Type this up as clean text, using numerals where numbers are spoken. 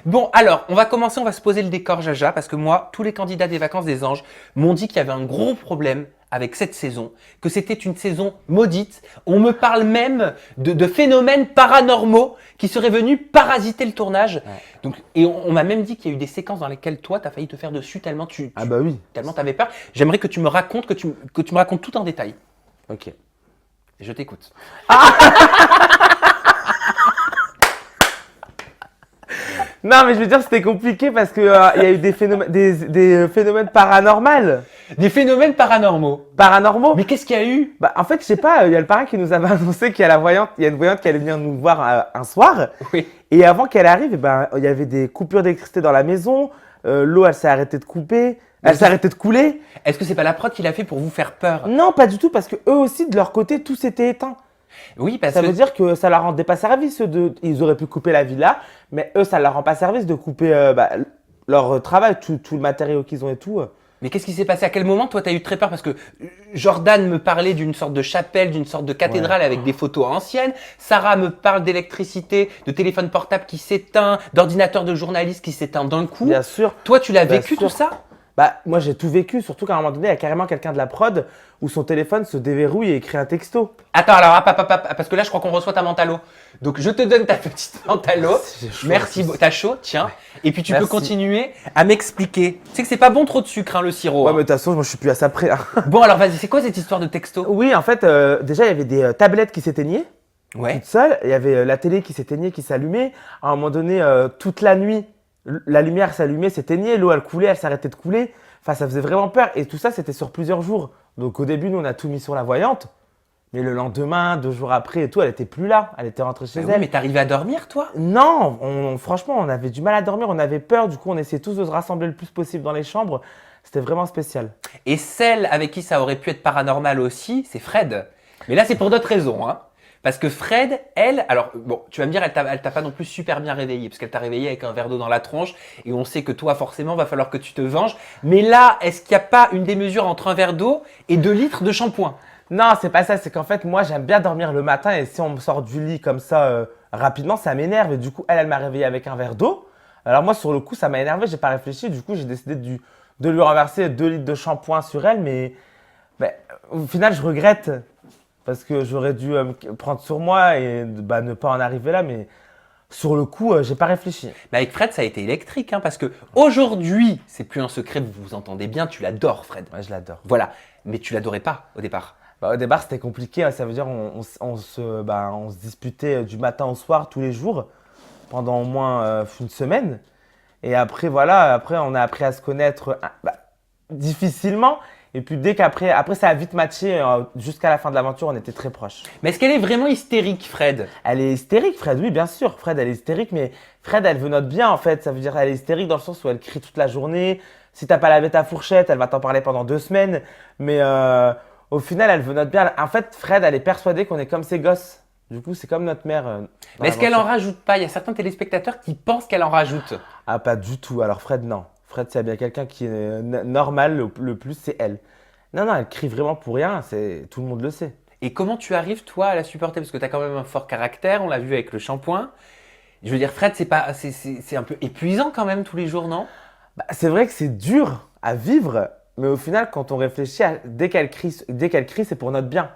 Bon, alors, on va commencer, on va se poser le décor, Jaja, parce que moi, tous les candidats des vacances des anges m'ont dit qu'il y avait un gros problème avec cette saison, que c'était une saison maudite. On me parle même de phénomènes paranormaux qui seraient venus parasiter le tournage. Ouais. Donc, et on m'a même dit qu'il y a eu des séquences dans lesquelles toi, tu as failli te faire dessus tellement Ah bah oui. tellement t'avais peur. J'aimerais que tu me racontes, que tu me racontes tout en détail. Ok. Je t'écoute. Non, mais je veux dire, c'était compliqué parce que il y a eu des phénomènes, des phénomènes paranormaux. Des phénomènes paranormaux. Paranormaux. Mais qu'est-ce qu'il y a eu? Bah, en fait, je sais pas, il y a le parrain qui nous avait annoncé qu'il y a la voyante, il y a une voyante qui allait venir nous voir un soir. Oui. Et avant qu'elle arrive, eh ben, il y avait des coupures d'électricité dans la maison. L'eau, elle s'est arrêtée de couper. Elle s'est arrêtée de couler. Est-ce que c'est pas la prod qui l'a fait pour vous faire peur? Non, pas du tout, parce que eux aussi, de leur côté, tout s'était éteint. Oui, parce Ça que veut dire que ça leur rendait pas service. Ils auraient pu couper la villa, mais eux, ça leur rend pas service de couper leur travail, tout le matériau qu'ils ont et tout. Mais qu'est-ce qui s'est passé? À quel moment, toi, tu as eu très peur? Parce que Jordan me parlait d'une sorte de chapelle, d'une sorte de cathédrale avec des photos anciennes. Sarah me parle d'électricité, de téléphone portable qui s'éteint, d'ordinateur de journaliste qui s'éteint d'un coup. Bien sûr. Toi, tu l'as Bien vécu sûr. tout ça? Bah, moi, j'ai tout vécu, surtout qu'à un moment donné, il y a carrément quelqu'un de la prod où son téléphone se déverrouille et écrit un texto. Attends, alors, parce que là, je crois qu'on reçoit ta mentalo. Donc, je te donne ta petite mentalo. J'ai chaud, Merci, en plus. t'as chaud, tiens. Et puis, tu peux Merci. continuer à m'expliquer. Tu sais que c'est pas bon trop de sucre, hein, le sirop. Ouais, hein. mais de toute façon, moi, je suis plus à ça près. Hein. Bon, alors, vas-y, c'est quoi cette histoire de texto? Oui, en fait, déjà, il y avait des tablettes qui s'éteignaient Ouais. toutes seules. Il y avait la télé qui s'éteignait, qui s'allumait. À un moment donné, toute la nuit, la lumière s'allumait, s'éteignait, l'eau, elle coulait, elle s'arrêtait de couler. Enfin, ça faisait vraiment peur. Et tout ça, c'était sur plusieurs jours. Donc, au début, nous, on a tout mis sur la voyante. Mais le lendemain, 2 jours après et tout, elle était plus là. Elle était rentrée chez Bah oui, elle. mais t'arrivais à dormir, toi? Non, franchement, on avait du mal à dormir. On avait peur. Du coup, on essayait tous de se rassembler le plus possible dans les chambres. C'était vraiment spécial. Et celle avec qui ça aurait pu être paranormal aussi, c'est Fred. Mais là, c'est pour d'autres raisons. Hein. Parce que Fred, elle, alors bon, tu vas me dire, elle t'a pas non plus super bien réveillée, parce qu'elle t'a réveillée avec un verre d'eau dans la tronche, et on sait que toi, forcément, va falloir que tu te venges. Mais là, est-ce qu'il n'y a pas une démesure entre un verre d'eau et 2 litres de shampoing? Non, c'est pas ça. C'est qu'en fait, moi, j'aime bien dormir le matin. Et si on me sort du lit comme ça rapidement, ça m'énerve. Et du coup, elle m'a réveillé avec un verre d'eau. Alors moi, sur le coup, ça m'a énervé. J'ai pas réfléchi. Du coup, j'ai décidé de lui renverser 2 litres de shampoing sur elle. Mais au final, je regrette. Parce que j'aurais dû me prendre sur moi et ne pas en arriver là. Mais sur le coup, j'ai pas réfléchi. Mais avec Fred, ça a été électrique, hein, parce que aujourd'hui, c'est plus un secret, vous vous entendez bien, tu l'adores, Fred. Ouais, je l'adore. Voilà. Mais tu l'adorais pas au départ. Bah, au départ, c'était compliqué. Hein. Ça veut dire on se disputait du matin au soir tous les jours pendant au moins une semaine. Et après, voilà, après, on a appris à se connaître difficilement. Et puis, après, ça a vite matché. Jusqu'à la fin de l'aventure, on était très proches. Mais est-ce qu'elle est vraiment hystérique, Fred? Elle est hystérique, Fred, oui, bien sûr. Fred, elle est hystérique, mais Fred, elle veut notre bien, en fait. Ça veut dire elle est hystérique dans le sens où elle crie toute la journée. Si t'as pas lavé ta fourchette, elle va t'en parler pendant 2 semaines. Mais au final, elle veut notre bien. En fait, Fred, elle est persuadée qu'on est comme ses gosses. Du coup, c'est comme notre mère. Mais est-ce qu'elle en rajoute pas? Il y a certains téléspectateurs qui pensent qu'elle en rajoute. Ah, pas du tout. Alors, Fred, non. Fred, s'il y a bien quelqu'un qui est normal le plus, c'est elle. Non, elle crie vraiment pour rien. Tout le monde le sait. Et comment tu arrives, toi, à la supporter? Parce que tu as quand même un fort caractère, on l'a vu avec le shampoing. Je veux dire, Fred, c'est un peu épuisant quand même tous les jours, non? C'est vrai que c'est dur à vivre, mais au final, quand on réfléchit, dès qu'elle crie, c'est pour notre bien.